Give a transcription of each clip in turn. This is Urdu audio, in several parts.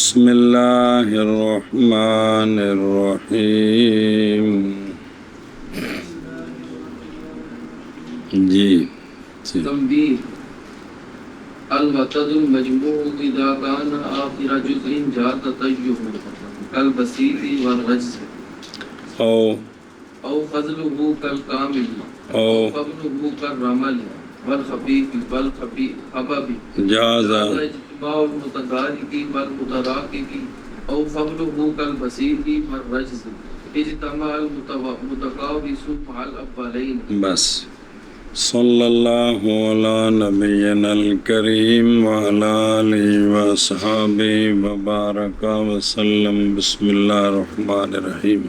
بسم اللہ الرحمن الرحیم. جی تنبیہ الوتد المجموع اذا كان آخر جزء جاء تطیب كالبسيط والرجز او فضله كالكامل او فضله كالرمل والخفيف والخبب جاز اجتماع المتدارك والمتراكك او فضله كالبسيط والرجز اجتماع المتقابس مع الاولين. بس. صلی اللہ علی نبینا الکریم وعلی آلہ واصحابہ وبارک وسلم. بسم اللہ الرحمن الرحیم.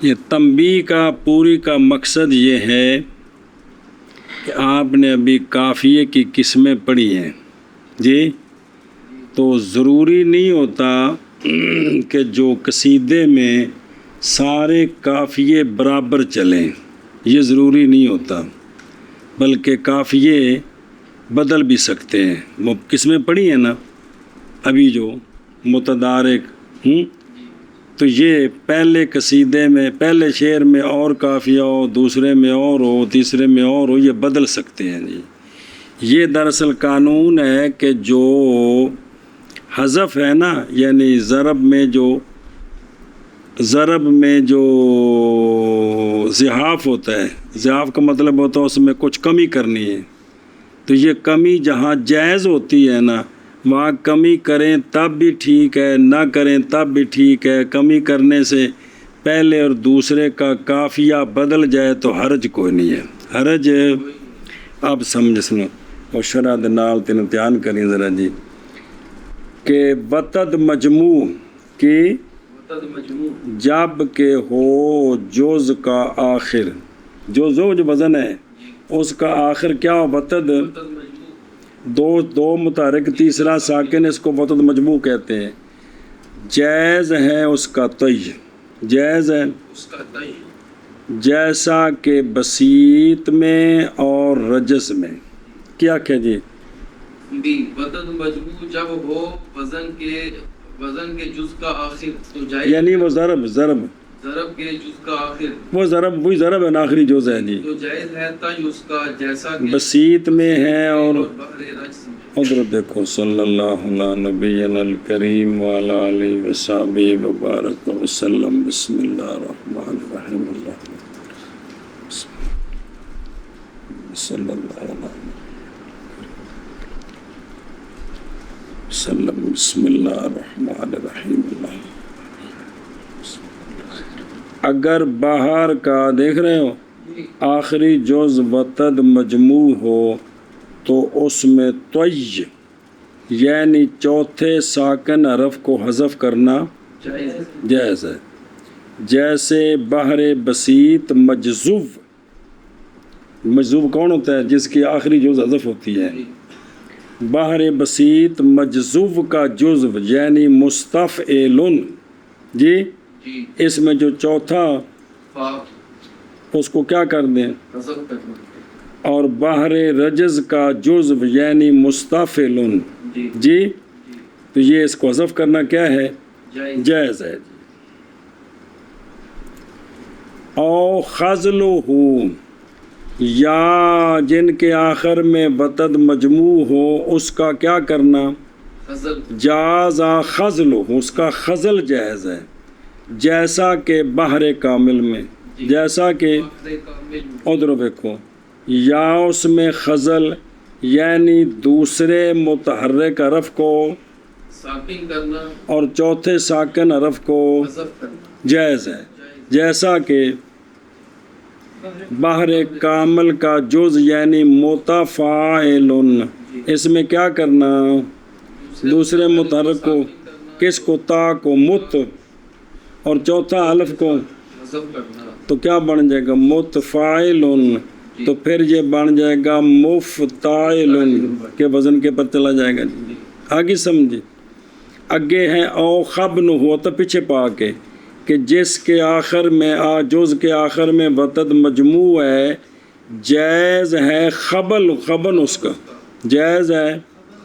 یہ تنبیہ کا پوری کا مقصد یہ ہے کہ آپ نے ابھی قافیے کی قسمیں پڑھی ہیں جی، تو ضروری نہیں ہوتا کہ جو قصیدے میں سارے قافیے برابر چلیں، یہ ضروری نہیں ہوتا، بلکہ قافیے بدل بھی سکتے ہیں. وہ قسمیں پڑھی ہیں نا ابھی جو متدارک، تو یہ پہلے قصیدے میں پہلے شعر میں اور قافیہ ہو، دوسرے میں اور ہو، تیسرے میں اور ہو، یہ بدل سکتے ہیں جی. یہ دراصل قانون ہے کہ جو حذف ہے نا، یعنی ضرب میں جو زحاف ہوتا ہے، زحاف کا مطلب ہوتا ہے اس میں کچھ کمی کرنی ہے، تو یہ کمی جہاں جائز ہوتی ہے نا وہاں کمی کریں تب بھی ٹھیک ہے، نہ کریں تب بھی ٹھیک ہے. کمی کرنے سے پہلے اور دوسرے کا قافیہ بدل جائے تو حرج کوئی نہیں ہے. حرج آپ سنو اور شرح نال تین دھیان کریں ذرا جی کہ وتد مجموع کی جب کہ ہو جز کا آخر، جو وزن ہے اس کا آخر کیا ہو؟ وتد، دو متحرک تیسرا ساکن، اس کو وتد مجموع کہتے ہیں. جائز ہے اس کا طی، جائز ہے جیسا کہ بسیط میں اور رجس میں. کیا کہ جی وتد مجموع جب ہو وزن کے جز کا آخر تو جائز، یعنی وہ ضرب کے جز کا آخر، وہی ضرب ہے نا، آخری جز ہے جی، تو جائز ہے طی اس کا جیسا کہ بسیط میں ہے اور بحر رجز میں. ادھر دیکھو. صلی اللہ علی نبینا الکریم وعلی آلہ وصحبہ وبارک وسلم. بسم اللہ الرحمن الرحیم. صلی اللہ علیہ وسلم. بسم اللہ الرحمن الرحیم. اگر باہر کا دیکھ رہے ہو آخری جز وتد مجموع ہو تو اس میں طی یعنی چوتھے ساکن حرف کو حذف کرنا جائز ہے. جیسے بحر بسیط مجذوب کون ہوتا ہے؟ جس کی آخری جز حذف ہوتی ہے. بحر بسیط مجذوب کا جزو یعنی مستفعلن جی، اس میں جو چوتھا اس کو کیا کر دیں؟ اور بحر رجز کا جزو یعنی مستفعلن جی، تو یہ اس کو حذف کرنا کیا ہے؟ جائز ہے. او خذلہ، یا جن کے آخر میں وتد مجموع ہو اس کا کیا کرنا؟ جاز خذلہ، اس کا خذل جائز ہے. جیسا کہ بحر کامل میں، جیسا کہ ادھر دیکھو یا اس میں خذل یعنی دوسرے متحرک حرف کو اور چوتھے ساکن حرف کو جائز ہے. جیسا کہ بحر کامل کا جز یعنی متفاعلن، اس میں کیا کرنا؟ دوسرے متحرک کو، کس کو؟ تا کو، مت، اور چوتھا الف کو، تو کیا بن جائے گا؟ متفاعلن. تو پھر یہ بن جائے گا مفتعلن کے وزن کے پر چلا جائے گا. آگے سمجھے. اگے ہے او خبن ہوا تو پیچھے پا کے کہ جس کے آخر میں جز کے آخر میں وتد مجموع ہے، جائز ہے خبن اس کا، جائز ہے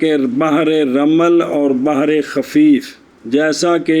کہ بحر رمل اور بحر خفیف، جیسا کہ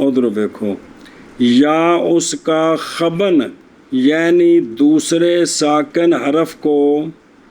ادھر دیکھو، یا اس کا خبن یعنی دوسرے ساکن حرف کو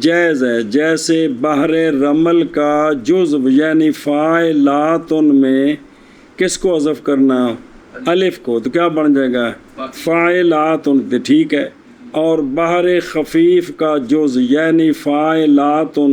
جائز ہے، جیسے بحر رمل کا جزو یعنی فاعلاتن میں کس کو حذف کرنا؟ الف کو، تو کیا بن جائے گا؟ فاعلاتن، تو ٹھیک ہے۔ اور بحر خفیف کا جز یعنی فاعلاتن،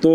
تو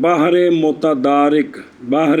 بحر متدارک، بحر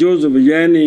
جزو یعنی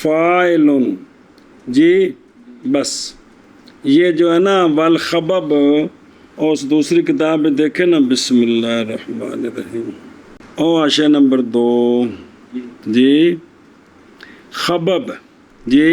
فاعلن، جی بس یہ جو ہے نا والخبب، اور اس دوسری کتاب میں دیکھیں نا، بسم اللہ الرحمن الرحیم، او عشاء نمبر 2 جی خبب، جی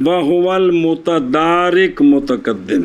وَهُوَ الْمُتَدَارِك متقدم،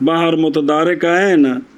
باہر متدارک آیا ہے نا،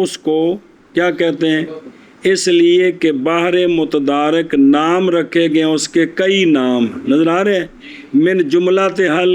اس کو کیا کہتے ہیں؟ اس لیے کہ باہر متدارک نام رکھے گئے ہیں، اس کے کئی نام نظر آ رہے ہیں، من جملات حل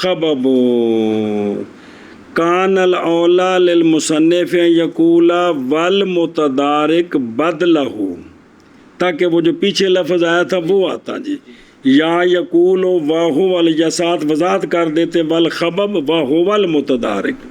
خبب کان الاولا للمصنف یقول والمتدارک بدلہ، تاکہ وہ جو پیچھے لفظ آیا تھا وہ آتا جی، یا یقول واہو یا ساتھ وضاحت کر دیتے والخبب واہو المتدارک،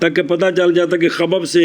تاکہ پتہ چل جاتا کہ خبب سے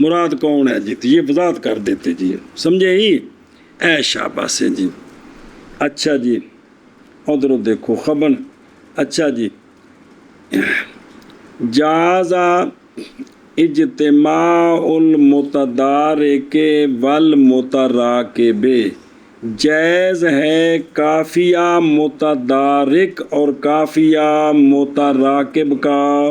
مراد کون ہے جی، تو یہ وضاحت کر دیتے جی، سمجھے ہی؟ اے شاباش ہے جی۔ اچھا جی ادھر دیکھو خبن، اچھا جی، جازا اجتماع المتدارک والمتراکب، جائز ہے کافیہ متدارک اور کافیہ متراکب کا،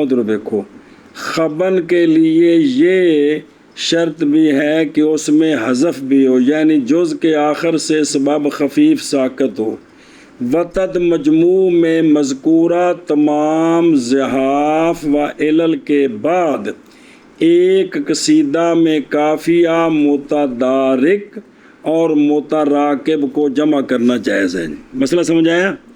ادھر دیکھو خبن کے لیے یہ شرط بھی ہے کہ اس میں حذف بھی ہو، یعنی جز کے آخر سے سبب خفیف ساکت ہو۔ وتد مجموع میں مذکورہ تمام زحاف و علل کے بعد ایک قصیدہ میں کافیہ متدارک اور متراکب کو جمع کرنا جائز ہے۔ مسئلہ سمجھ آیا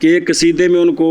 کہ ایک قصیدے میں ان کو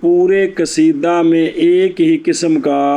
پورے قصیدہ میں ایک ہی قسم کا،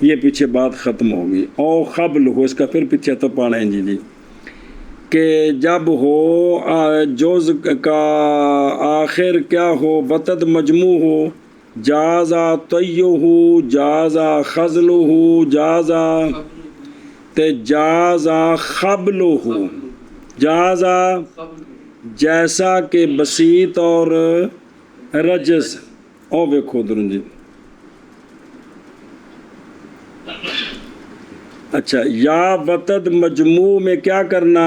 یہ پیچھے بات ختم ہوگی، او قبل ہو، اس کا پھر پیچھے تو پڑھیں ہیں جی کہ جب ہو جز کا آخر کیا ہو، وتد مجموع ہو، جازا طیہ ہو، جازا خزل ہو، جازا تے جازا قبل ہو، جازا قبل جیسا کہ بسیط اور رجز، او دیکھو درن جی، اچھا یا وتد مجموع میں کیا کرنا،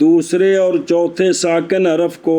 دوسرے اور چوتھے ساکن حرف کو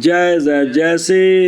جائز ہے، جیسے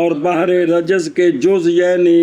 اور بحر رجز کے جز یعنی،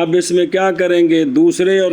اب اس میں کیا کریں گے، دوسرے اور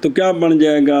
تو کیا بن جائے گا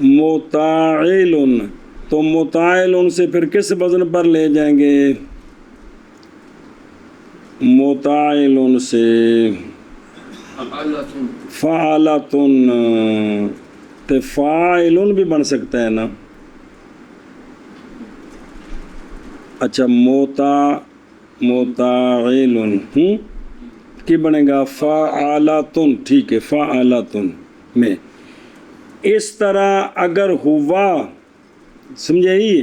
متعلن، تو متعلن سے پھر کس وزن پر لے جائیں گے، متعلن سے فعلتن فعلتن، تو فاعلن بھی بن سکتا ہے نا، اچھا متعلن کی بنے گا فعلتن، ٹھیک ہے فعلتن میں۔ اس طرح اگر ہوا، سمجھے ہی،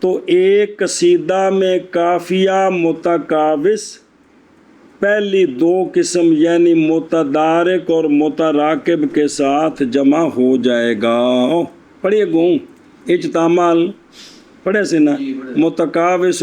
تو ایک قصیدہ میں کافیہ متقابس پہلی دو قسم یعنی متدارک اور متراکب کے ساتھ جمع ہو جائے گا۔ پڑھیے گوں اجتمال پڑھے سے نا، جی، پڑھے۔ متقابس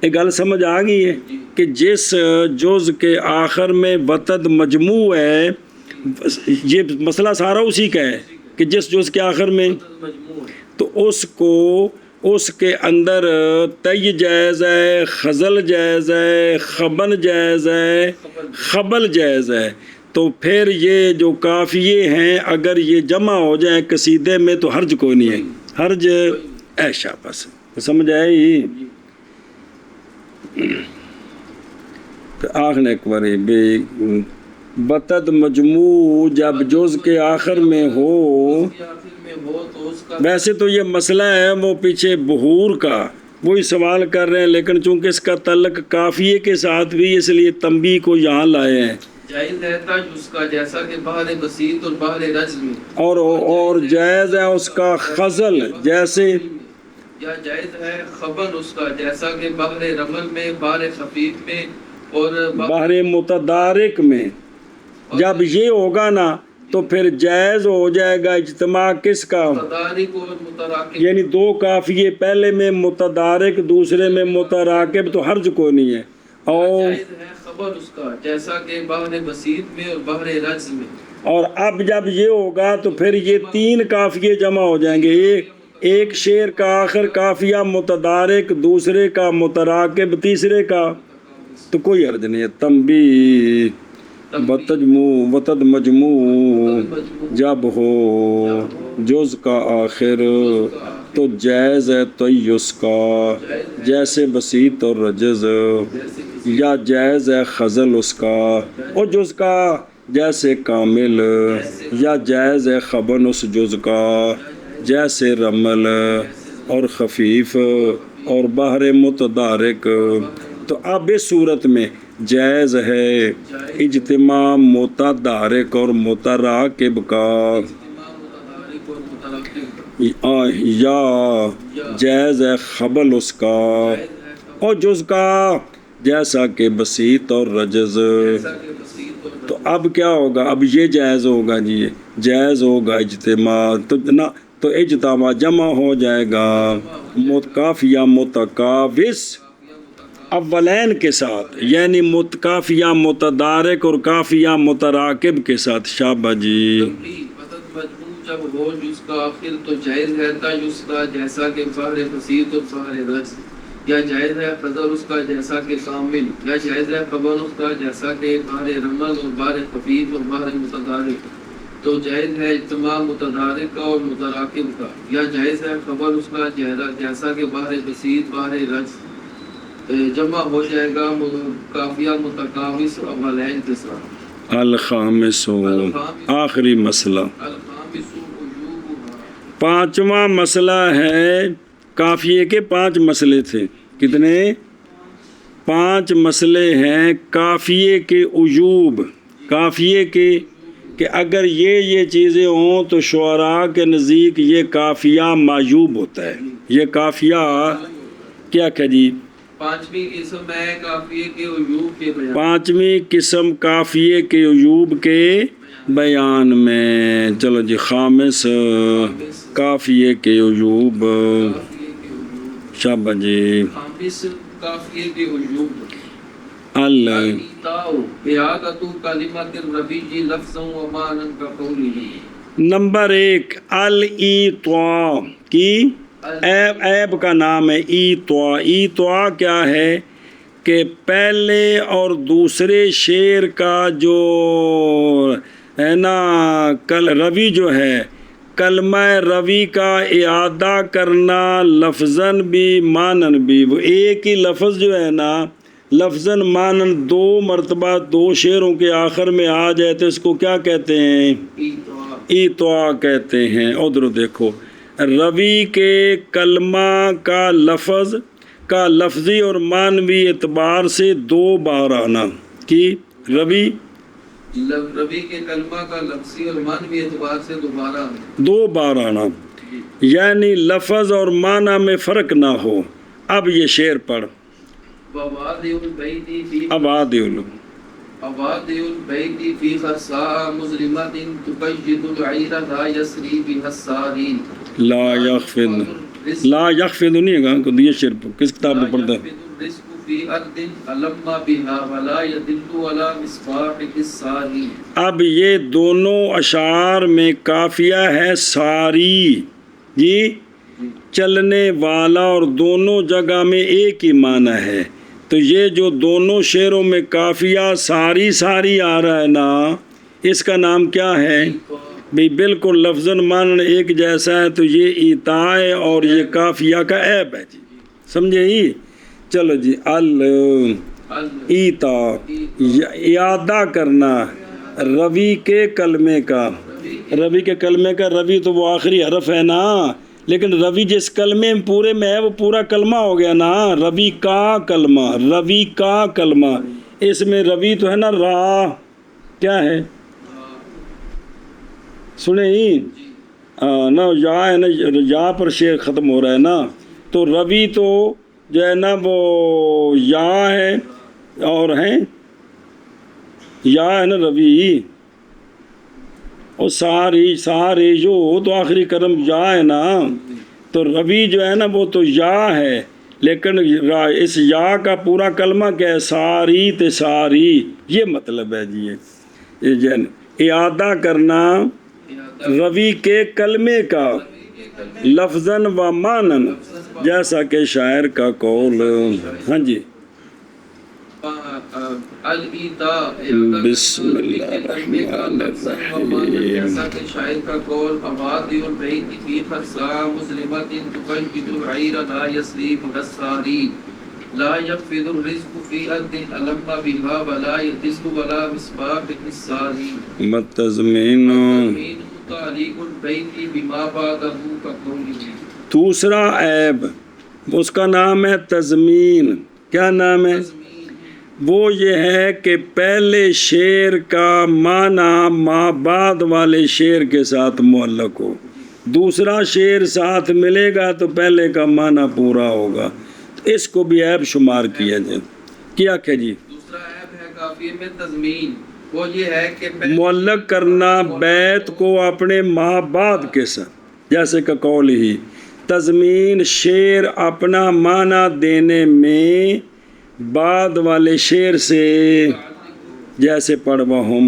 ایک گل سمجھ آ گئی ہے کہ جس جز کے آخر میں وتد مجموع ہے، یہ مسئلہ سارا اسی کا ہے کہ جس جز کے آخر میں، مجموع تو اس کو اس کے اندر طی جائز ہے، خزل جائز ہے، خبن جائز ہے، خبل جائز ہے۔ تو پھر یہ جو کافیے ہیں اگر یہ جمع ہو جائیں قصیدے میں تو حرج کوئی نہیں ہے، حرج ایشا بس۔ سمجھ آئی؟ آخر ایک باری بے بتد مجموع جب جز کے آخر میں ہو، کے آخر میں ہو تو اس کا ویسے تو یہ مسئلہ ہے وہ پیچھے بحور کا وہی سوال کر رہے ہیں، لیکن چونکہ اس کا تعلق قافیے کے ساتھ بھی اس لیے تنبیہ کو یہاں لائے ہیں، جائز رہتا جس کا جیسا کہ بحر بسیط اور بحر رجز میں، اور جائز ہے اس کا خزل جیسے، یا جائز ہے خبر اس کا جیسا کہ بحر رمل میں، بحر خفیف میں اور بحر متدارک میں۔ جب یہ ہوگا نا تو پھر جائز ہو جائے گا اجتماع کس کا؟ متدارک اور متراکب، یعنی دو قافیے، پہلے میں متدارک دوسرے میں متراکب، تو حرج کوئی نہیں ہے۔ اور جائز ہے خبر اس کا جیسا کہ بحر بسیط میں اور بحر رجز میں، اور اب جب یہ ہوگا تو پھر یہ تین قافیے جمع ہو جائیں گے، ایک شعر کا آخر قافیہ متدارک، دوسرے کا متراکب، تیسرے کا، تو کوئی حرج نہیں ہے۔ تنبیہ وتد مجموع جب ہو جز کا آخر تو جائز ہے تیس کا، جیسے بسیط اور رجز، یا جائز ہے خزل اس کا، اور جز کا جیسے کامل، یا جائز ہے خبن اس جز کا جیسے رمل اور خفیف اور بحر متدارک۔ تو اب اس صورت میں جائز ہے اجتماع متدارک اور متراکب کا، متدارک اور متراکب، یا جائز ہے خبل اس کا، اور جز کا جیسا کہ بسیط اور رجز۔ جیسا کہ بسیط اور تو اب کیا ہوگا؟ اب یہ جائز ہوگا جی، جائز ہوگا اجتماع، تو اجتماع جمع ہو جائے گا قافیہ متقابس اولین کے ساتھ، یعنی قافیہ متدارک اور قافیہ متراکب کے ساتھ۔ شابہ جی۔ مدد مجموع جب ہو جس کا آخر تو جائز رہتا جس کا جیسا کہ بحر بسیط اور بحر رجز، یا جائز ہے قدر اس کا جیسا کہ کامل، یا جائز ہے خبر اس کا جیسا کہ بحر رمل اور بحر خفیف اور بحر متدارک، تو جائز ہے اجتماع متدارک کا اور متراکب کا، یا جائز ہے خبر اس کا جیسا کہ بحر بسیط بحر رجز، جمع ہو جائے گا قافیہ متقابس اولین کے ساتھ۔ الخامس آخری مسئلہ، الخامس وجوبها، پانچواں مسئلہ ہے، قافیے کے 5 مسئلے تھے، کتنے؟ 5 مسئلے ہیں قافیے کے وجوب، قافیے کے کہ اگر یہ چیزیں ہوں تو شعراء کے نزدیک یہ قافیہ معیوب ہوتا ہے۔ یہ قافیہ کیا جی؟ پانچویں قسم ہے قافیے کے وجوب کے بیان، پانچویں قسم قافیے کے وجوب کے بیان میں۔ چلو جی، خامس قافیے کے وجوب، قافیے کے وجوب، شابہ جی۔ خامس قافیے کے وجوب، ال اعادۃ کلمۃ الربیع لفظا و معنی کقولہ، نمبر 1 الایطاء کی عیب کا نام ہے ایطاء۔ ایطاء کیا ہے کہ پہلے اور دوسرے شعر کا جو ہے نا روی جو ہے، کلمہ روی کا اعادہ کرنا لفظاً بھی معنن بھی، وہ ایک ہی لفظ جو ہے نا لفظاً معنن 2 مرتبہ 2 شعروں کے آخر میں آ جائے تو اس کو کیا کہتے ہیں؟ ایطاء کہتے ہیں۔ ادھر دیکھو، روی کے کلمہ کا لفظ کا لفظی اور معنوی اعتبار سے 2 بار آنا، کی روی کے کلمہ کا لفظی اور معنوی اعتبار سے 2 بار آنا، یعنی لفظ اور معنی میں فرق نہ ہو۔ اب یہ شعر پڑھ، آباد البیت فی خصاء مظلمۃ تقید العیر لا یسری بها الساری، لا یخفض نہیں ہے گا، یہ شعر کس کتاب میں پڑھتا ہے؟ الرزق فی ارض علم بها ولا يدل ولا مصباح الساری۔ اب یہ دونوں اشعار میں قافیہ ہے ساری، یہ چلنے والا، اور دونوں جگہ میں ایک ہی معنی ہے۔ تو یہ جو دونوں شعروں میں قافیہ ساری ساری آ رہا ہے نا، اس کا نام کیا ہے؟ بھی بالکل لفظاً مانن ایک جیسا ہے تو یہ ایتا ہے اور یہ کافیہ کا عیب ہے جی، سمجھے ہی؟ چلو جی، ایتا اعادہ کرنا روی کے کلمے کا، روی کے کلمے کا، روی تو وہ آخری حرف ہے نا، لیکن روی جس کلمے پورے میں ہے وہ پورا کلمہ ہو گیا نا، روی کا کلمہ، روی کا کلمہ، اس میں روی تو ہے نا، را کیا ہے سنیں ہی نا، یا ہے نا، یا پر شعر ختم ہو رہا ہے نا، تو روی تو جو ہے نا وہ یا ہے اور ہیں یا ہے نا روی، اور ساری جو تو آخری کرم یا ہے نا، تو روی جو ہے نا وہ تو یا ہے، لیکن اس یا کا پورا کلمہ کیا ہے؟ ساری تساری، یہ مطلب ہے جی، یہ اعادہ کرنا روی کے کلمے کا لفظاً و مانن، جیسا کہ شاعر کا قول۔ ہاں جی، بسم اللہ الرحمن الرحیم۔ جیسا کہ شاعر کا قول، عوادی البیت فی خرسا مسلمت تقید العیر لا یسریب الاساری، لا یقفض الرزق فی ارض علم بها ولا یتزق ولا مصباح النساری، متضمین تعلیق البیت بما بعدہ کقوله۔ دوسرا عیب اس کا نام ہے تضمین۔ کیا نام ہے؟ وہ یہ ہے کہ پہلے شعر کا معنی ما بعد والے شعر کے ساتھ معلق ہو، دوسرا شعر ساتھ ملے گا تو پہلے کا معنی پورا ہوگا، اس کو بھی عیب شمار کیا جائے۔ کیا کہ جی دوسرا عیب ہے قافیے میں تضمین، وہ یہ ہے کہ معلق کرنا بیت کو اپنے ما بعد کے ساتھ، جیسے کہ قول ہی تضمین، شعر اپنا معنی دینے میں بعد والے شعر سے، جیسے پڑھ وَهُمْ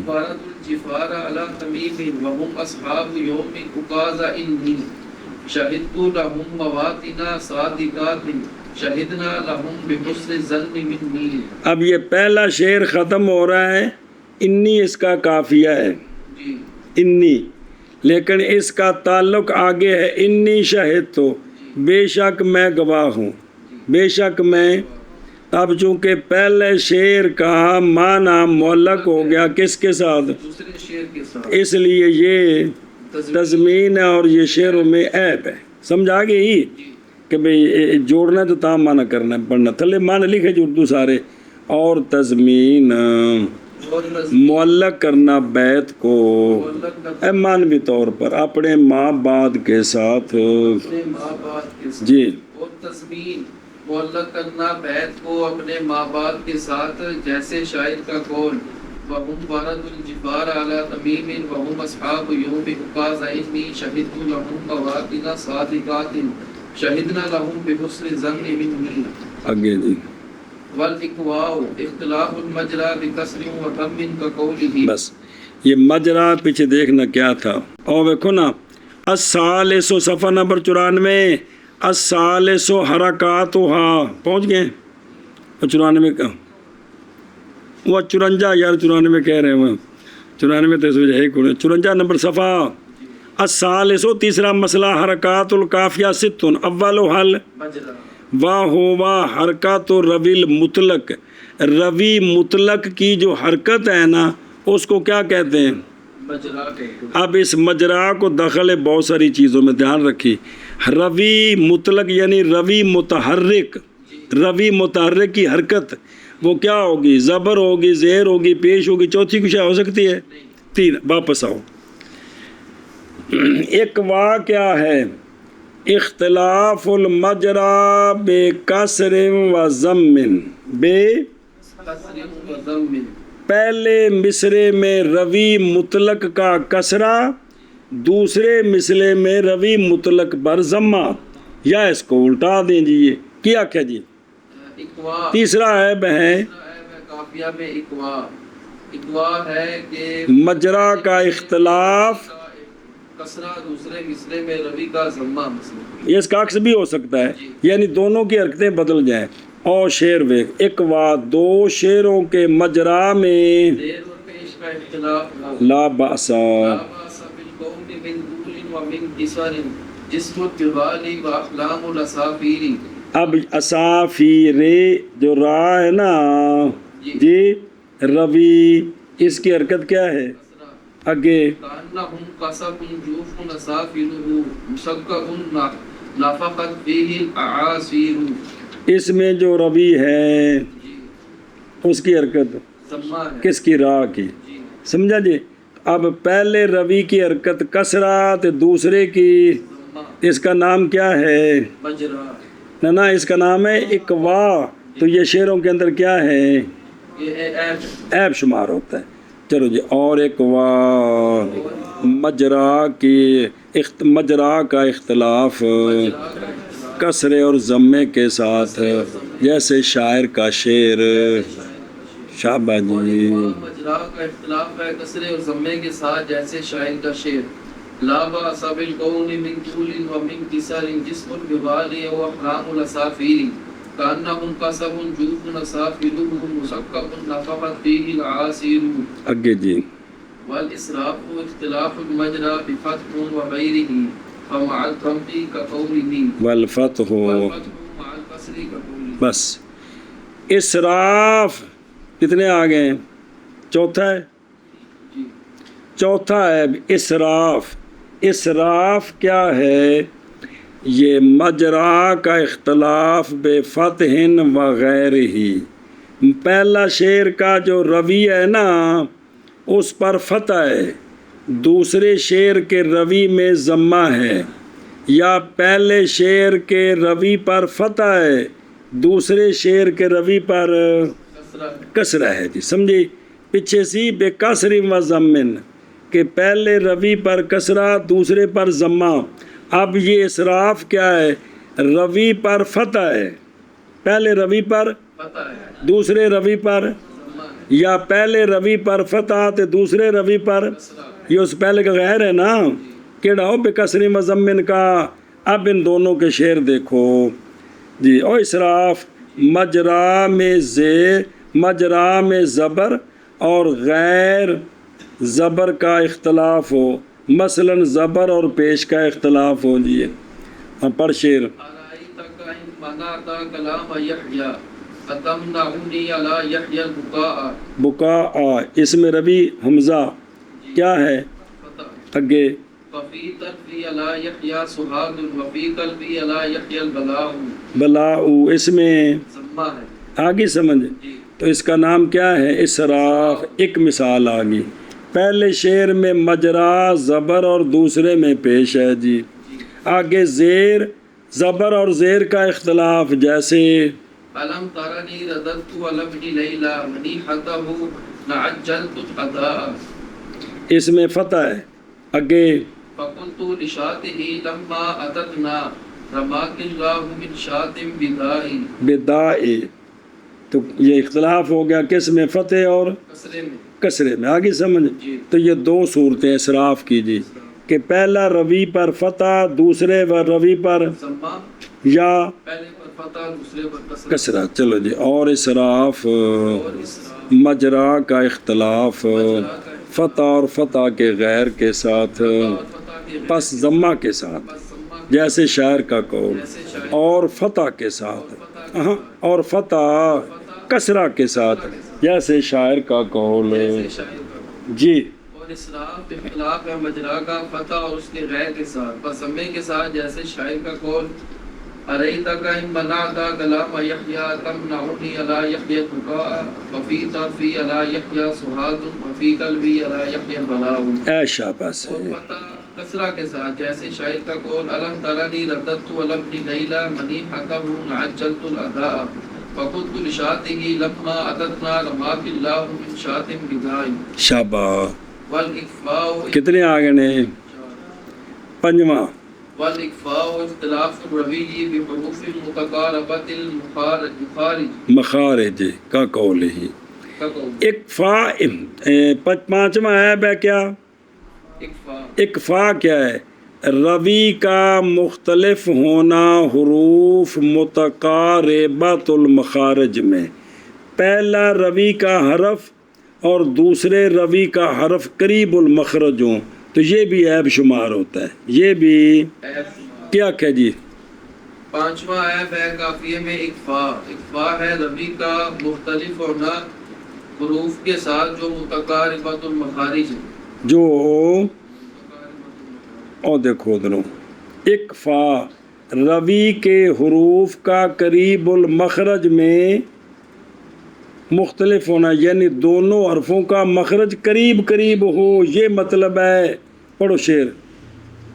بارد الجفار علی تمیم وهم اصحاب یوم اقاز انی شہدت لهم مواتنا صادقات شہدنا لهم بحسن ظن منی۔ اب یہ پہلا شعر ختم ہو رہا ہے، انی اس کا قافیہ ہے جی، انی، لیکن اس کا تعلق آگے ہے، انی شہد تو بے شک میں گواہ ہوں، بے شک میں۔ اب چونکہ پہلے شعر کا معنی معلق ہو گیا کس کے ساتھ؟ دوسرے شعر کے ساتھ، اس لیے یہ تضمین ہے اور یہ شعروں میں عیب ہے۔ سمجھا گئی ہی کہ بھئی جوڑنا تو تام معنی کرنا ہے، پڑھنا تھلے معنی لکھے جو اردو سارے، اور تضمین معلق کرنا بیت کو معنوی طور پر اپنے ماں بعد کے ساتھ، اپنے ماں باپ کے ساتھ، جی، اور تضمین معلق کرنا بیت کو اپنے ماں باپ کے ساتھ، جیسے شاعر کا قول، وَهُمْ بَارَدُ الْجِبَارَ عَلَى تَمِيمٍ وَهُمْ أَصْحَابُ يَوْمِ عُكَاظَ إِنِّي شَهِدْتُ لَهُمْ قَوَاتِنَ صَادِقَاتٍ شَهِدْنَا لَهُمْ بِحُسْنِ ظَنِّ مِنِّي۔ آگے جی، وَالْإِقْوَاءُ اختلاف المجرى بِكَسْرٍ وَضَمٍ كَقَوْلِهِ۔ بس یہ مجرا پیچھے دیکھنا کیا تھا، اور دیکھو نا، الثالث صفحہ نمبر 94، الثالث حرکاتها، پہنچ گئے 94 کا، وہ 54 یار 94 کہہ رہے ہیں، 94 تو اس وجہ ہے 54 نمبر صفحہ۔ الثالث تیسرا مسئلہ، حرکات القافیہ ست، اول حل مجرا، واہ حرکات روی المطلق، روی مطلق کی جو حرکت ہے نا اس کو کیا کہتے ہیں؟ مجرا کہتے ہیں۔ اب اس مجرا کو دخل ہے بہت ساری چیزوں میں، دھیان رکھی، روی مطلق یعنی روی متحرک، روی متحرک کی حرکت وہ کیا ہوگی؟ زبر ہوگی، زیر ہوگی، پیش ہوگی، چوتھی کچھ ہو سکتی ہے؟ تین، واپس آؤ۔ ایک وا کیا ہے؟ اختلاف المجرا بے کسر و ضم، بے کسر و ضم، پہلے مصرے میں روی مطلق کا کسرہ، دوسرے مصرے میں روی مطلق پر ضمہ، یا اس کو الٹا دیں جی، یہ کیا کیا جی؟ اقوا، تیسرا عیب ہے قافیہ میں اقوا، اقوا ہے کہ مجرا کا اختلاف، کسرہ دوسرے مصرے میں روی کا ضمہ مثلا، اس کا عکس بھی ہو سکتا ہے، یعنی دونوں کی حرکتیں بدل جائیں۔ اور شعر ویک اقوا، دو شعروں کے مجرا میں زیر اور پیش کا اختلاف لا بأس، ومن كسر جسم الجبال وأحلام الأسافير. اب اسافیر جو را ہے نا جی روی اس کی حرکت کیا ہے آگے كأنهم قصب جوف أسافره مسكر نفقت فيه الأعاصير. اس میں جو روی ہے اس کی حرکت سما ہے کس کی را کی جی سمجھا جی اب پہلے روی کی حرکت کسرات دوسرے کی سما اس کا نام کیا ہے مجرا نا اس کا نام ہے اقوا تو یہ شعروں کے اندر کیا ہے یہ عیب شمار ہوتا ہے چلو جی اور اقوا مجرا کی مجرا کا اختلاف کسرے اور ضمے کے ساتھ جیسے شاعر کا شعر شابہ جی مجرا کا اختلاف ہے کسرے اور ضمے کے ساتھ جیسے شاعر کا شعر لا باس بالقول من طول ومن كسر جسم الجبال واحلام الاسافير كانهم قصب جوف اسافره مسكب نفقت فيه العاصير. اگے جی والاسراف اختلاف المجرى بفتح وغيره فمع الضم كقوله والفتح والفتح مع الكسر كقوله. بس اسراف کتنے آ گئے ہیں چوتھا ہے جی چوتھا ہے اسراف اسراف کیا ہے یہ مجرا کا اختلاف بے فتح وغیرہ ہی پہلا شعر کا جو روی ہے نا اس پر فتح ہے دوسرے شعر کے روی میں ضمہ ہے یا پہلے شعر کے روی پر فتح ہے دوسرے شعر کے روی پر کسرہ ہے جی سمجھی پیچھے سی بے کسر و ضمن کہ پہلے روی پر کسرہ دوسرے پر ضمہ اب یہ اسراف کیا ہے روی پر فتح ہے پہلے روی پر پتہ ہے دوسرے روی پر سما ہے یا پہلے روی پر فتح تو دوسرے روی پر یہ اس پہلے کا غیر ہے نا کیڑا ہو بے کسر و ضمن کا اب ان دونوں کے شعر دیکھو جی او اسراف مجرا میں زیر مجرا میں زبر اور غیر زبر کا اختلاف ہو مثلا زبر اور پیش کا اختلاف ہو جی پڑھ شعر أرأيتك إن منعت كلام يحيى أتمنعني على يحيى البكاء. بکا اس میں روی حمزہ کیا ہے فتح اگے وفي قلبي على يحيى سهاد وفي قلبي على يحيى البلاء. بلاؤ اس میں سما ہے آگے سمجھ جی تو اس کا نام کیا ہے اسراف ایک مثال آگی پہلے شعر میں مجرا زبر اور دوسرے میں پیش ہے جی آگے زیر زبر اور زیر کا اختلاف جیسے ألم ترني رددت على ابن ليلى منيحته نعجلت القضاء. اس میں فتح ہے اگے فقلت لشاته لما أتتنا رماك الله من شاة بداء. بدائے تو یہ اختلاف ہو گیا کس میں فتح اور کسرے میں کسرے میں آگے سمجھ جی تو یہ دو صورتیں اسراف کی جی کہ پہلا روی پر فتح دوسرے روی پر سما یا پہلے پر فتح دوسرے پر کسرہ. کسرہ چلو جی اور اسراف اور اسراف مجرا کا اختلاف فتح اور فتح کے غیر کے ساتھ اور فتح کے غیر پس ضمہ کے ساتھ بس سما جیسے شاعر کا قول جیسے شاعر اور فتح کے ساتھ اور فتح کسرہ کے ساتھ جیسے شاعر کا قول جیسے شاعر کا. جی اور اسراف اختلاف ہے مجرا کا فتح اور اس کے غیر کے ساتھ بس سمے کے ساتھ جیسے شاعر کا قول أرأيتك إن منعت كلام يحيى تمنعني على يحيى البكاء وفي طرفي على يحيى سهاد وفي قلبي على يحيى البلاء. اے شاباش اور فتح کسرہ کے ساتھ جیسے شاعر کا قول ألم ترني رددت على ابن ليلى منيحته عجلت الأداء فقلت لشاته لما أتتنا رماك الله من شاة بداء. شاباش والإخفاء کتنے آگے نے پنجواں والإخفاء اختلاف الروي بحروف متقاربة المخارج مخارج کا قول ہی كقول اکفا پانچواں عیب ہے کیا إخفاء اکفا کیا ہے روی کا مختلف ہونا حروف متقاربۃ المخارج میں پہلا روی کا حرف اور دوسرے روی کا حرف قریب المخرج ہوں تو یہ بھی عیب شمار ہوتا ہے، یہ بھی عیب کیا کہ جی پانچواں عیب ہے قافیے میں اکفا۔ اکفا ہے روی کا مختلف ہونا حروف کے ساتھ جو متقاربۃ المخارج ہے۔ جو اور دیکھو ادھروں اکفا روی کے حروف کا قریب المخرج میں مختلف ہونا، یعنی دونوں حرفوں کا مخرج قریب قریب ہو، یہ مطلب ہے۔ پڑھو شعر۔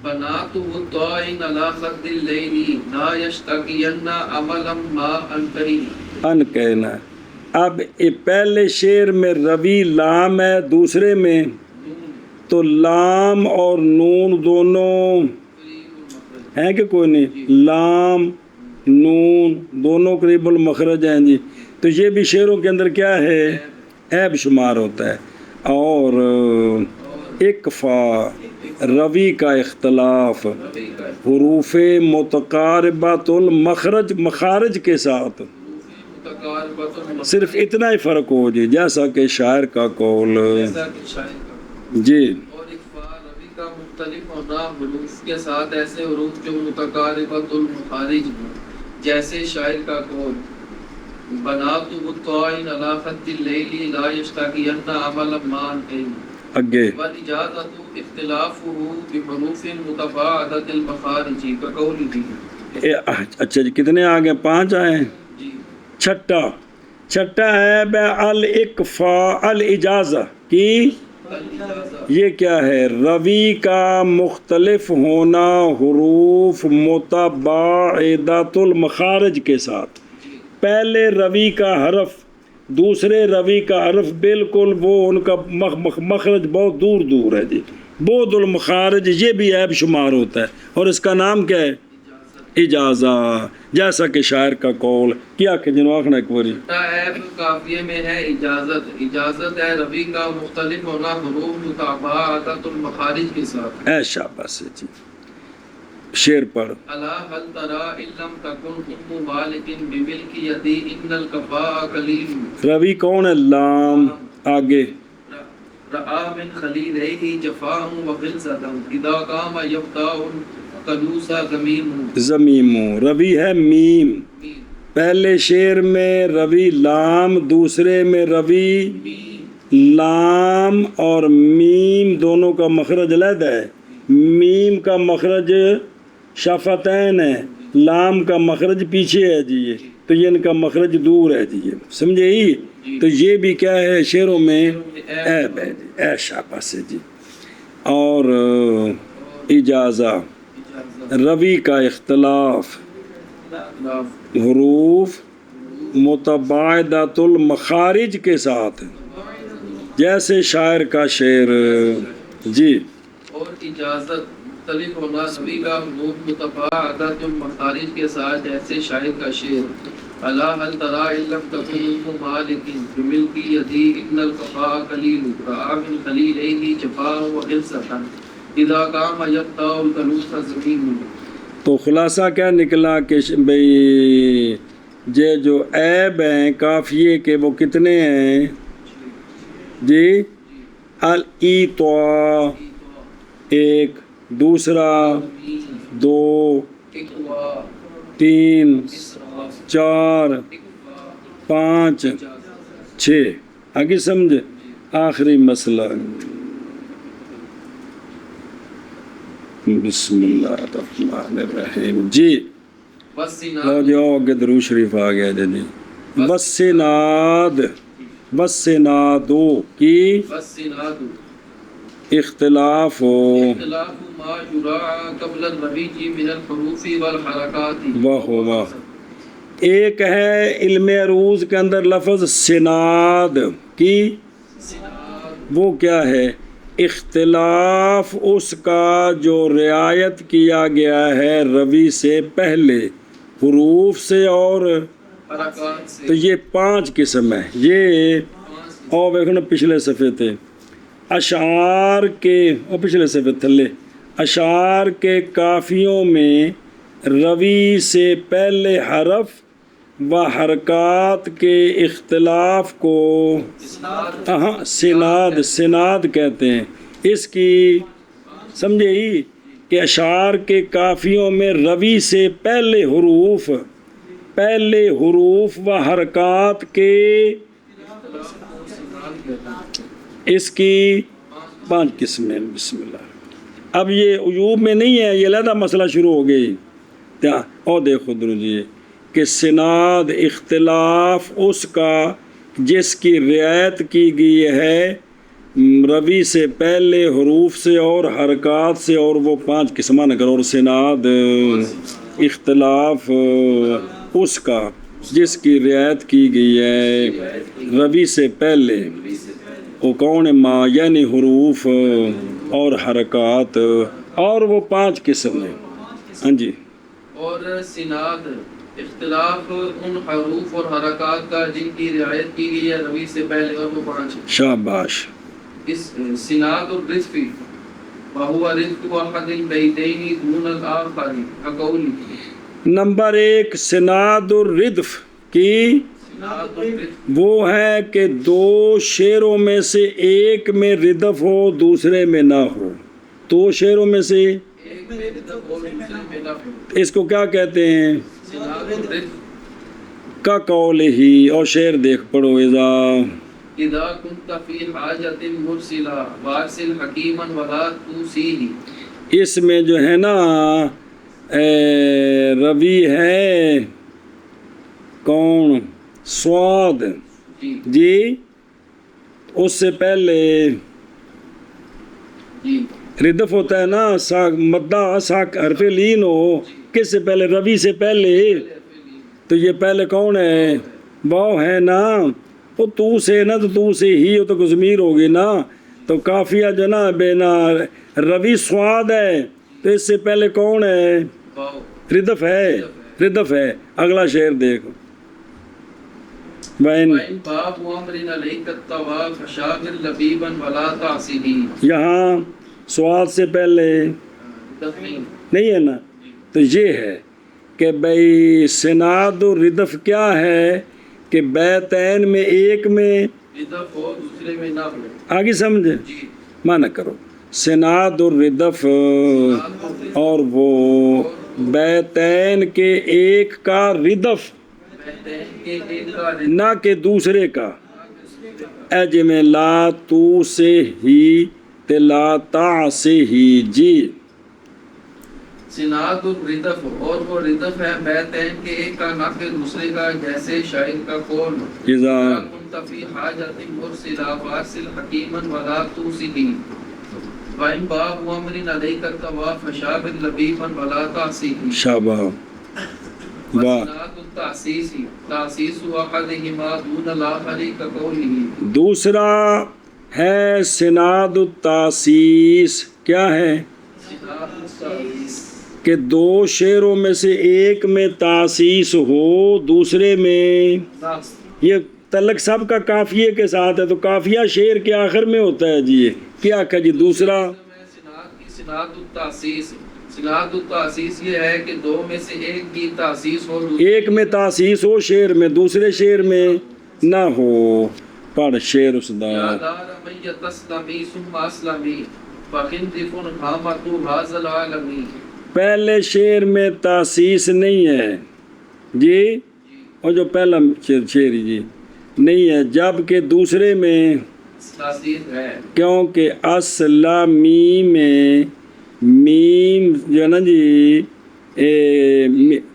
بنات الطائن علی خد اللیل لا یشتقین عملا ما انکری۔ ان کہنا اب پہلے شعر میں روی لام ہے، دوسرے میں تو لام اور نون دونوں ہیں کہ کوئی نہیں، لام نون دونوں قریب المخرج ہیں جی، تو یہ بھی شعروں کے اندر کیا ہے، عیب شمار ہوتا ہے۔ اور اکفا روی کا اختلاف حروف متقاربۃ المخرج مخارج کے ساتھ، متقاربۃ المخارج، صرف اتنا ہی فرق ہو جی، جیسا کہ شاعر کا قول جیسا کہ شاعر کا۔ جی۔ اور اکفا روی کا مختلف ہونا حروف کے ساتھ ایسے حروف جو متقاربۃ المخارج ہوں، جیسے شاعر کا قول بنات الطائن علی خد اللیل لا یشتقین عملا ما انکری۔ اگے والاجازۃ اختلافہ بحروف متباعدۃ المخارج کقولہ۔ اچھا جی، کتنے آگے؟ 5 آئے۔ جی چھٹا ہے بے الاکفا الاجازہ کی، الاجازہ یہ کیا ہے، روی کا مختلف ہونا حروف متباعدۃ المخارج کے ساتھ، پہلے روی کا حرف دوسرے روی کا حرف بالکل وہ ان کا مخرج بہت دور دور ہے جی، بعد المخارج، یہ بھی عیب شمار ہوتا ہے، اور اس کا نام کیا ہے، اجازہ، جیسا کہ شاعر کا قول کیا کہ جناب ایک باری عیب قافیے میں ہے اجازت۔ اجازت ہے روی کا مختلف ہونا حروف متباعدۃ المخارج کے ساتھ۔ اے شاباش جی، شعر پڑھ۔ الا هل ترى ان لم تكن ام مالک بملک یدی ان الکفاء قلیل۔ روی کون ہے، لام، آگے رآ من خلیلیہ جفاء وغلظۃ اذا قام یبتاء قلوس غمیم۔ زمیم، روی ہے میم، پہلے شعر میں روی لام، دوسرے میں روی لام اور میم دونوں کا مخرج علیحدہ ہے، میم کا مخرج شفتین ہے، لام کا مخرج پیچھے ہے جی، یہ تو یہ ان کا مخرج دور ہے جی، یہ سمجھے ہی، تو یہ بھی کیا ہے شعروں میں عیب ہے جی، اے شاباش جی۔ اور اجازہ روی کا اختلاف حروف متباعدۃ المخارج کے ساتھ، جیسے شاعر کا شعر جی۔ اور اجازت مختلف ہونا روی کا حروف متباعدۃ المخارج کے ساتھ، جیسے شاعر کا شعر الا هل ترى ان لم تكن ام مالک بملک یدی ان الکفاء قلیل رآ من خلیلیہ جفاء وغلظۃ اذا قام یبتاء القلوس غمیم۔ تو خلاصہ کیا نکلا کہ بھئی یہ جو عیب ہیں قافیے کے وہ کتنے ہیں جی، الایطاء ایک، دوسرا 2 3 4 5 6، آگے سمجھے، آخری مسئلہ بسم اللہ الرحمن الرحیم جی، لو جو آگے درود شریف آ گیا جی۔ وسنادو کی والسناد اختلاف ہو اختلاف ما یراعى قبل الربیع من الحروف والحرکات۔ واہ، ایک ہے علم عروض کے اندر لفظ سناد کی، وہ کیا ہے، اختلاف اس کا جو رعایت کیا گیا ہے روی سے پہلے حروف سے اور حرکات سے۔ تو یہ 5 قسم ہے یہ، اور دیکھنا پچھلے صفحے تھے اشعار کے، اور پچھلے صفحے تھلے اشعار کے قافیوں میں روی سے پہلے حرف و حرکات کے اختلاف کو سناد کہتے ہیں، اس کی سمجھے ہی کہ اشعار کے کافیوں میں روی سے پہلے حروف و حرکات کے اس کی 5 قسمیں. بسم اللہ. اب یہ عیوب میں نہیں ہے، یہ علیحدہ مسئلہ شروع ہو گئی. اور دیکھو درجے کہ سناد اختلاف اس کا جس کی رعایت کی گئی ہے روی سے پہلے حروف سے اور حرکات سے، اور وہ 5 قسمان اگر. اور سناد اختلاف اس کا جس کی رعایت کی گئی ہے روی سے پہلے، وہ کون ہے؟ ما یعنی حروف اور حرکات، اور وہ 5 قسم ہیں. ہاں جی. اور سناد اختلاف ان حروف اور حرکات کا جن کی رعایت کی گئی ہے روی سے پہلے، اور وہ 5. شاباش. اس سناد الرزق وهو رزق واحد البيتين دون الآخر كقوله. نمبر 1 سناد الردف کی سناد الرزق وہ ہے کہ 2 شعروں میں سے ایک میں ردف ہو دوسرے میں نہ ہو. 2 شعروں میں سے ایک میں ردف اور دوسرے میں نہ ہو. اس کو کیا کہتے ہیں؟ سناد الرزق کا قول ہی. اور شعر دیکھ پڑھو. اذا كنت في حاجة مرسلا وارسل حكيما ولا توصيه. اس میں جو ہے نا روی ہے کون؟ سواد جی. اس سے پہلے جی ردف ہوتا ہے نا، مدہ ساک حرف لین ہو. کس سے پہلے؟ روی سے پہلے. تو یہ پہلے کون ہے؟ واو ہے نا. تو سے نا، تو سے ہی ہو تو ضمیر ہوگی نا. تو کافیہ جو نا بینا روی سواد ہے، تو اس سے پہلے کون ہے؟ ردف ہے. ردف ہے. اگلا شعر دیکھو. وَإِن بَابُ أَمْرٍ عَلَيْكَ الطَّوَافُ فَشَاغِرْ لَبِيبًا وَلَا تَعْصِهِ. یہاں سواد سے پہلے نہیں ہے نا. تو یہ ہے کہ بھئی سناد و ردف کیا ہے کہ بیتین میں ایک میں ردف ہو دوسرے میں نہ ہو. آگے سمجھے. مانا کرو سناد و ردف اور وہ بیتین کے ایک کا ردف نہ کہ دوسرے کا. اج میں لا تو سے ہی تے لا تا سے ہی. جی. سناد الردف اور وہ ردف ہے بیتین کے ایک کا نہ کہ دوسرے کا، جیسے شاعر کا قول اذا كنت في حاجة مرسلا فارسل حكيما ولا توصيه. وَإِن بَابُ أَمْرٍ عَلَيْكَ الطَّوَافُ فَشَاغِرْ لَبِيبًا وَلَا تَعْصِهِ. شابہ. واہ. وَسِنَادُ التَّعْصِيصِ تَعْصِيصُ أَحَدِهِمَا دُونَ الْآخَرِ كَقَوْلِهِ. دوسرا ہے سناد التاسیس. کیا ہے؟ سناد التعصیص کہ 2 شعروں میں سے ایک میں تاسیس ہو دوسرے میں. یہ تعلق سب کا قافیے کے ساتھ ہے، تو قافیہ شعر کے آخر میں ہوتا ہے. جی کیا کہ جی دوسرا سناد التعصیص. سناد التعصیص یہ ہے کہ 2 میں سے ایک کی تاسیس ہو، ایک میں تاسیس ہو شعر میں، دوسرے شعر میں نہ ہو. پڑھ شعر استاد. یا دار من یتسلمی ثم اسلمی فخندف حامت هذا العالمی. پہلے شعر میں تاسیس نہیں ہے جی، اور جو پہلا شعر جی نہیں ہے، جبکہ دوسرے میں تاسیس ہے. کیونکہ اسلامی میں میم جو ہے نا جی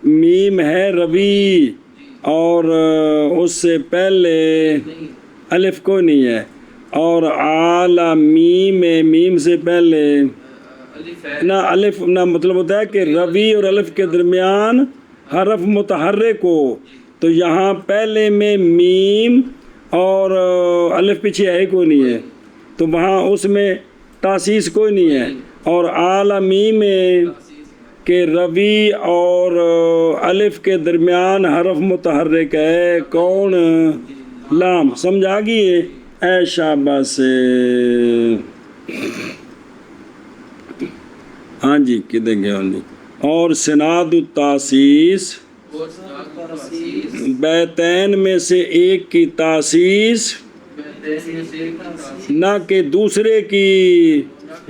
میم ہے روی، اور اس سے پہلے الف کو نہیں ہے. اور عالمی میں میم سے پہلے نہ الف نہ، مطلب ہوتا ہے کہ روی اور الف کے درمیان حرف متحرک ہو. تو یہاں پہلے میں میم اور الف پیچھے ہے کوئی نہیں ہے، تو وہاں اس میں تاسیس کوئی نہیں ہے. اور عالمی میں کہ روی اور الف کے درمیان حرف متحرک ہے کون؟ لام. سمجھ آ گئی ہے؟ اے شاباش سے. ہاں جی کدھر گیا نہیں. اور سناد التاسیس بیتین میں سے ایک کی تاسیس نہ کہ دوسرے کی.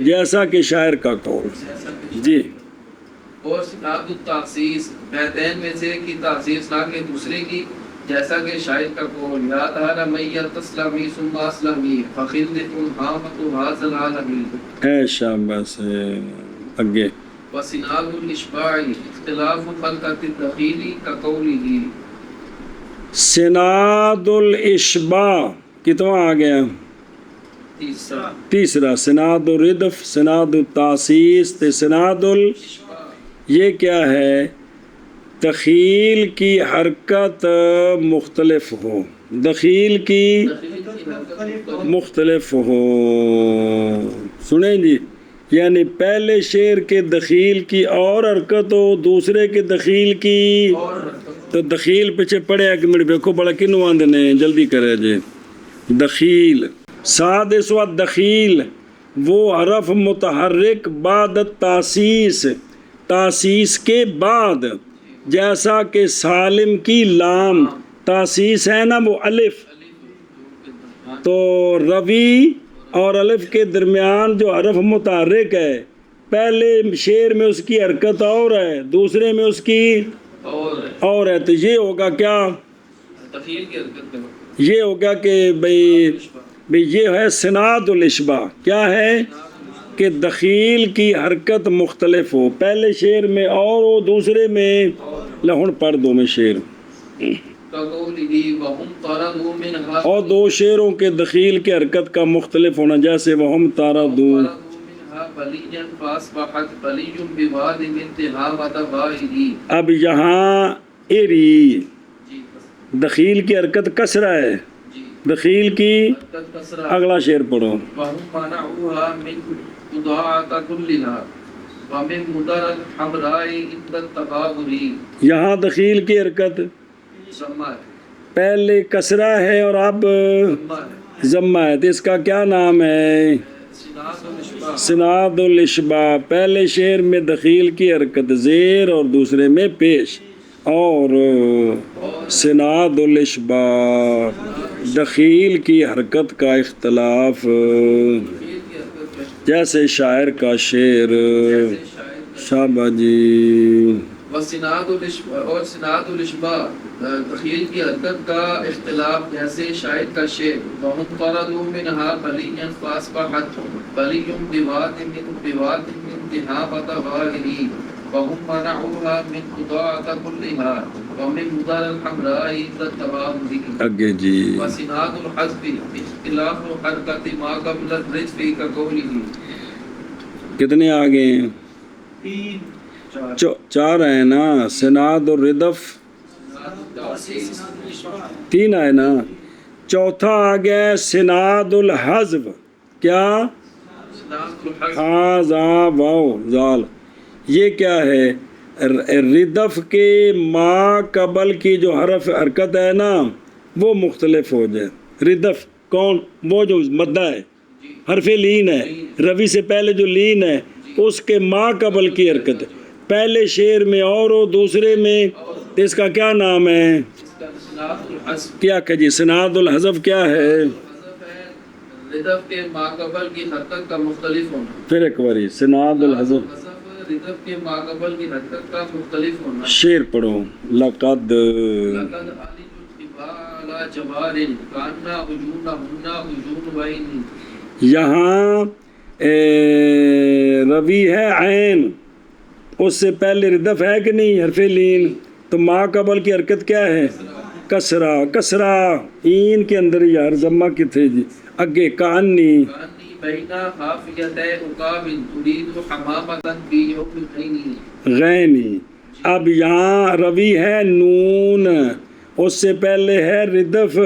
جیسا کہ شاعر کا قول. جیسا کہ جی اور سناد التخصیص بیتین میں سے کی تخصیص نہ کہ دوسرے کی جیسا کہ شاعر کا قول یاد آ میت اسلامی ثم اسلامی فخلت حامت هذا العالمین. ہے شاباش ہے. آگے وسناد الاشباع اختلاف خلقت الدخیل كقوله. سناد الاشباع کتنا آ گیا؟ تیسرا تیسرا. سناد الردف، سناد التاسیس تے سناد یہ کیا ہے؟ دخیل کی حرکت مختلف ہو، دخیل کی مختلف ہو. سنیں جی، یعنی پہلے شعر کے دخیل کی اور حرکت ہو، دوسرے کے دخیل کی. تو دخیل پیچھے پڑے ایک منٹ دیکھو بڑا کنو آندے نے جلدی کرے جی. دخیل سادس و دخیل وہ حرف متحرک بعد تاسیس، تاسیس کے بعد، جیسا کہ سالم کی لام تاسیس ہے نا وہ الف، تو روی اور الف کے درمیان جو حرف متحرک ہے پہلے شعر میں اس کی حرکت اور ہے، دوسرے میں اس کی اور ہے. تو یہ ہوگا کیا؟ تخیل کی حرکت کرو. یہ ہوگا کہ بھئی یہ ہے سناد الاشباع. کیا ہے؟ کہ دخیل کی حرکت مختلف ہو، پہلے شعر میں اور ہو، دوسرے میں لہن پڑھ دو میں شعر. اور دو شعروں کے دخیل کی حرکت کا مختلف ہونا، جیسے وہم تارادو. اب یہاں ایری دخیل کی حرکت کسرہ ہے، دخیل کی اگلا شعر پڑھو. یہاں دخیل کی حرکت پہلے کسرہ ہے اور اب ضمہ ہے، تو اس کا کیا نام ہے؟ سناد الاشباع. پہلے شعر میں دخیل کی حرکت زیر اور دوسرے میں پیش، اور سناد الاشباع دخیل کی حرکت کا اختلاف، جیسے شاعر کا شعر. شابہ جی. وسناد الاشباع اور سناد الاشباع دخیل کی حرکت کا اختلاف، جیسے شاعر کا شعر. وَمُنْقَرَضُ مِنْهَا بَلِيًّا فَأَصْبَحَتْ بَلِيٌّ بِوَادٍ انْتِهَابَةَ غَائِرِي وَهُمْ مَنَعُوهَا مِنْ قُضَاعَةَ كُلِّهَا وَمِنْ مُدَرَ الْحَمْرَاءِ عِنْدَ التَّوَاضُعِ. آگے جی. وسناد الحذف اختلاف حرکت ما قبل الرجف كقوله. کتنے آگے ہیں؟ چار ہیں نا. سناد الردف تین ہے نا. چوتھا آ گیا سناد الحذف. کیا؟ ہاں زا واو زال. یہ کیا ہے؟ ردف کے ما قبل کی جو حرف حرکت ہے نا وہ مختلف ہو جائے. ردف کون؟ وہ جو مدہ ہے، حرف لین ہے، روی سے پہلے جو لین ہے اس کے ما قبل کی حرکت ہے، پہلے شعر میں اور ہو، دوسرے میں. اس کا کیا نام ہے؟ کیا کہ جی سناد الحذف کیا ہے؟ ردف کے ما قبل کی حرکت کا مختلف ہونا. پھر ایک باری سناد الحذف ردف کے ما قبل کی حرکت کا مختلف ہونا. شعر پڑھو. لقد لقد علمت الجبال جبار کاننا عجونهن عجون وین. یہاں روی ہے عین، اس سے پہلے ردف ہے کہ نہیں حرف لین، تو ما قبل کی حرکت کیا ہے؟ کسرہ. کسرہ این کے اندر یار ضمہ کتنے جی. اگے کانی بینا حافیت عقاب ترید حمامتا فی یوم غینی. غینی. اب یہاں روی ہے نون، اس سے پہلے ہے ردف،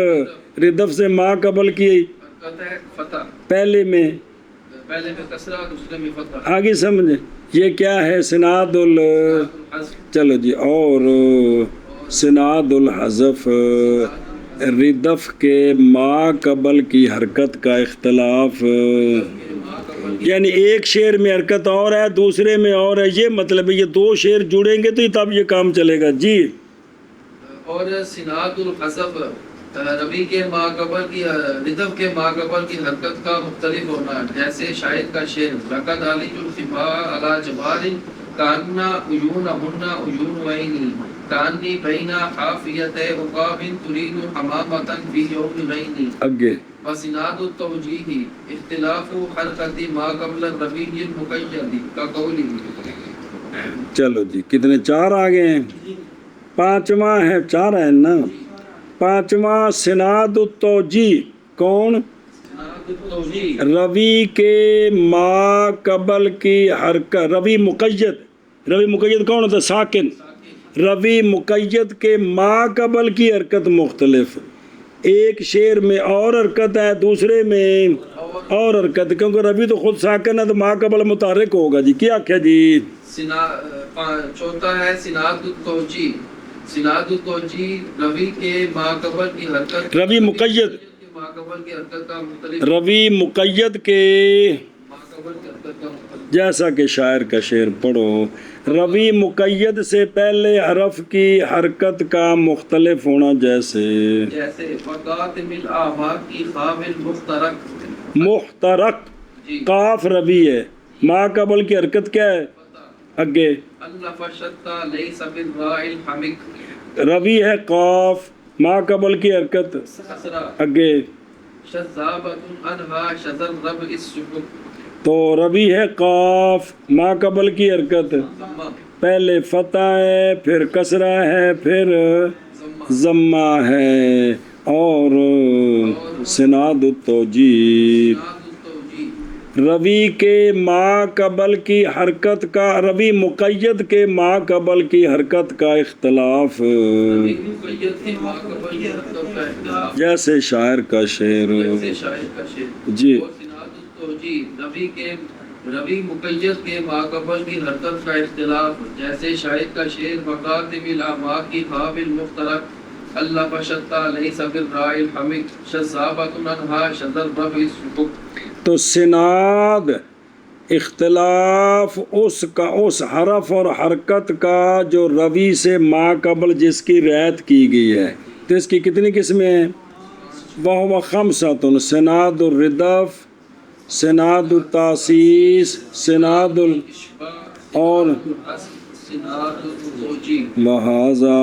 ردف سے ما قبل کی فتح، پہلے میں کسرہ دوسرے میں فتح. آگے سمجھے یہ کیا ہے؟ سناد چلو جی. اور سناد الحذف ردف کے ما قبل کی حرکت کا اختلاف، یعنی ایک شعر میں حرکت اور ہے، دوسرے میں اور ہے. یہ مطلب ہے یہ دو شعر جڑیں گے تو تب یہ کام چلے گا جی. اور سناد الحذف ربی کے ماقبل کی ردف کے ماقبل کی حرکت کا مختلف ہونا، جیسے شاعر کا شعر رقد علی الخفا علی جبال کاننا عیون ہننا عیون وینی کانی بینا حافیت عقاب ترید حمامتا فی یوم غینی آگے وسناد التوجیہ اختلاف حرکت ما قبل الربیع المقید کا قولی۔ چلو جی، کتنے؟ 4 آگے ہیں، 5واں ہے، 4 ہے نا۔ 5واں سناد التوجیہ، کون؟ سناد التوجیہ روی کے ما قبل کی حرکت، روی مقید کون ہوتا ہے؟ ساکن۔ روی مقید کے ما قبل کی حرکت مختلف، ایک شعر میں اور حرکت ہے، دوسرے میں اور حرکت، کیونکہ روی تو خود ساکن ہے تو ما قبل متحرک ہوگا جی۔ کیا کیا جی؟ چوتھا ہے سناد التوجیہ۔ سناد التوجیہ روی کے ماقبل کی حرکت، روی مقید، ماقبل کی حرکت کا مختلف، روی مقید کے ماقبل کی حرکت کا مختلف، جیسا کہ شاعر کا شعر پڑھو، روی مقید سے پہلے حرف کی حرکت کا مختلف ہونا، جیسے وقاتم الاعماق کی خواب المخترق، محترق، جی قاف روی ہے، ما قبل کی حرکت کیا ہے؟ اگے الف شتا لیس بالراء الحمق، روی ہے قاف، ما قبل کی حرکت کسرا اگے، شذابۃ انہا شذر رب السبق، تو روی ہے قاف، ما قبل کی حرکت ضمہ پہلے فتح ہے، پھر کسرہ ہے، پھر ضمہ ہے، اور سناد التوجیہ سناد التوجیہ روی کے ما قبل کی حرکت کا، روی مقید کے ما قبل کی حرکت کا اختلاف، روی مقید کے ماقبل کی حرکت کا اختلاف، جیسے شاعر کا شعر جیسے شاعر کا شعر، جی۔ اور سناد التوجیہ روی مقید کے ماقبل کی حرکت کا اختلاف، جیسے شاعر کا شعر وقاتم الاعماق کی خواب المخترق الف شتا لیس بالراء الحمق شذابۃ انہا شذر رب السبق۔ تو سناد اختلاف اس کا، اس حرف اور حرکت کا جو روی سے ما قبل جس کی رعایت کی گئی ہے، تو اس کی کتنی قسمیں ہیں؟ وَهُوَ خَمْسَةٌ، سناد الردف، سناد التاسیس، سناد اور سناد التوجیہ، وَهَذَا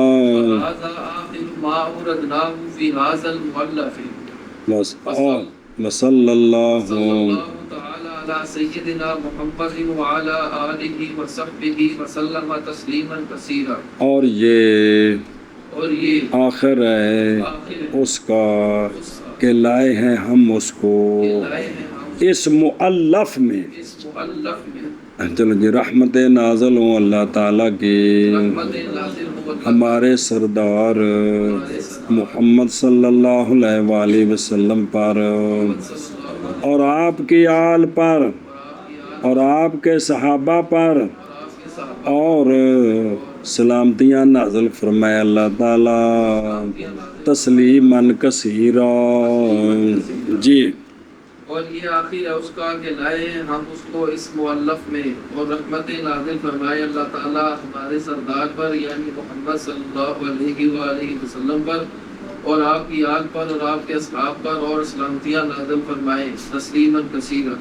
هذا آخر ما أوردناه في هذا المؤلف، وصلی اللہ صلی اللہ تعالی علی سیدنا محمد وعلی آلہ وصحبہ وسلم تسلیما کثیرا۔ اور یہ آخر ہے آخر اس کا کہ لائے ہیں ہم اس کو لائے ہیں ہم اس مؤلف میں، اس مؤلف میں، چلو جی، رحمت نازل ہوں اللہ تعالیٰ کی رحمت نازل ہو ہمارے سردار محمد صلی اللہ علیہ وآلہ وسلم پر، اور آپ کی آل پر، اور آپ کے صحابہ پر، اور سلامتیاں نازل فرمائے اللہ تعالیٰ تسلیما کثیرا۔ جی، اور یہ آخر ہے اس کا کہ لائے ہیں ہم اس کو اس مؤلف میں، اور رحمت نازل فرمائے اللہ تعالیٰ ہمارے سردار پر یعنی محمد صلی اللہ علیہ وآلہ وسلم پر، اور آپ کی آل پر، اور آپ کے اصحاب پر، اور سلامتیاں نازل فرمائے تسلیما کثیرا۔